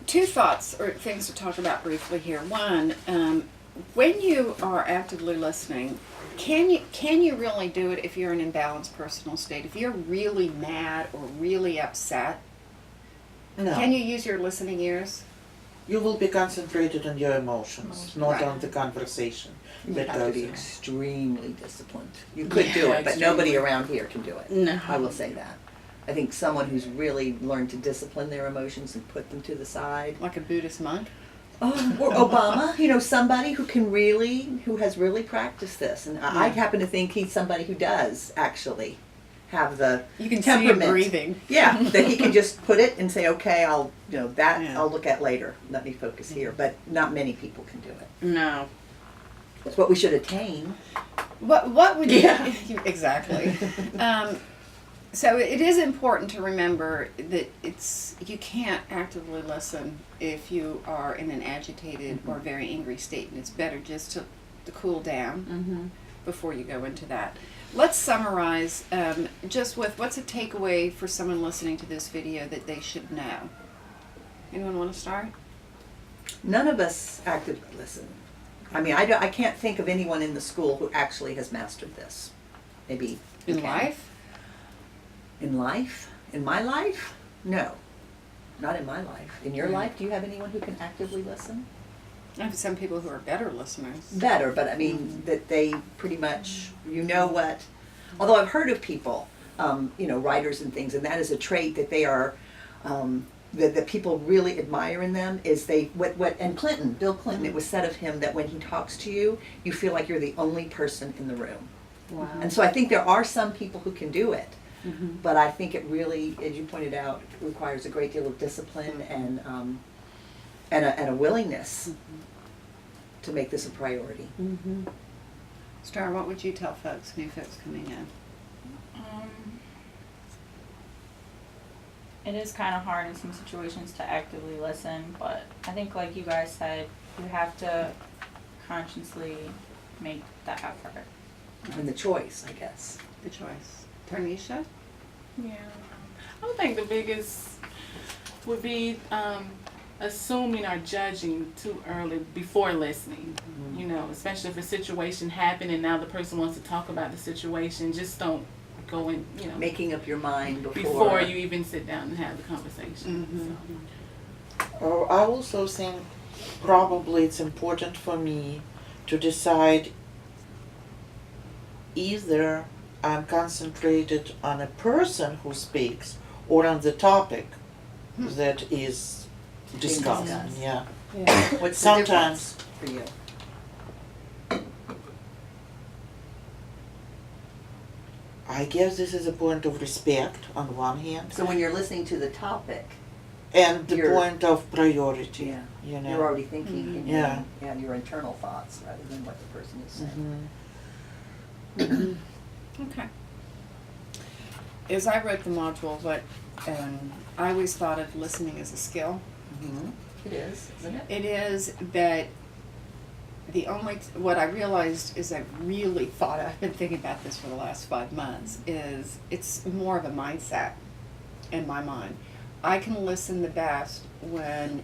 two thoughts or things to talk about briefly here. One, when you are actively listening, can you really do it if you're in an imbalanced personal state? If you're really mad or really upset, No. can you use your listening ears? You will be concentrated on your emotions, not Right. on the conversation You that have to goes be on. extremely disciplined. You could Yeah, do it, but extremely. nobody around here can do it. No. I will say that. I think someone who's really learned to discipline their emotions and put them to the side. Like a Buddhist monk? Oh, or Obama, somebody who has really practiced this. And I happen to think he's somebody who does actually have the You can see him temperament. breathing. Yeah, that he can just put it and say, okay, I'll Yeah. I'll look at later. Let me focus here. But not many people can do it. No. It's what we should attain. What would you... Yeah. Exactly. So it is important to remember that you can't actively listen if you are in an agitated or very angry state, and it's better just to cool down before you go into that. Let's summarize just with what's a takeaway for someone listening to this video that they should know. Anyone want to start? None of us actively listen. I mean, I can't think of anyone in the school who actually has mastered this. Maybe you In can. life? In life? In my life? No. Not in my life. In your life, do you have anyone who can actively listen? I have some people who are better listeners. Better, but I mean that they pretty much, what. Although I've heard of people, writers and things, and that is a trait that they are, that people really admire in them is and Bill Clinton, it was said of him that when he talks to you, you feel like you're the only person in the room. Wow. And so I think there are some people who can do it. But I think it really, as you pointed out, requires a great deal of discipline and a willingness to make this a priority. Star, what would you tell folks, new folks coming in? It is kind of hard in some situations to actively listen, but I think, like you guys said, you have to consciously make that effort. And the choice, I guess. The choice. Tarnisha? Yeah. I would think the biggest would be assuming or judging too early before listening. Especially if a situation happened and now the person wants to talk about the situation, just don't go in, Making up your mind before you even sit down and have the conversation. I also think probably it's important for me to decide either I'm concentrated on a person who speaks or on the topic that is discussed. discussed. Yeah. What's Sometimes- the difference for you? I guess this is a point of respect on one hand, So when you're listening to the topic, and the You're- point of priority. yeah, You know. you're already thinking in Yeah. your internal thoughts rather than what the person is saying. Okay. As I wrote the module, I always thought of listening as a skill. It is, isn't it? It is, but what I realized is I've been thinking about this for the last 5 months, is it's more of a mindset in my mind. I can listen the best when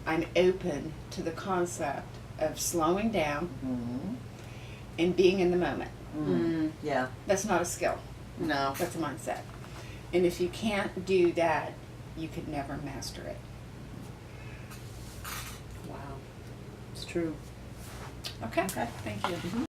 I'm open to the concept of slowing down and being in the moment. Yeah. That's not a skill. No. That's a mindset. And if you can't do that, you could never master it. Wow. It's true. Okay? Okay. Thank you.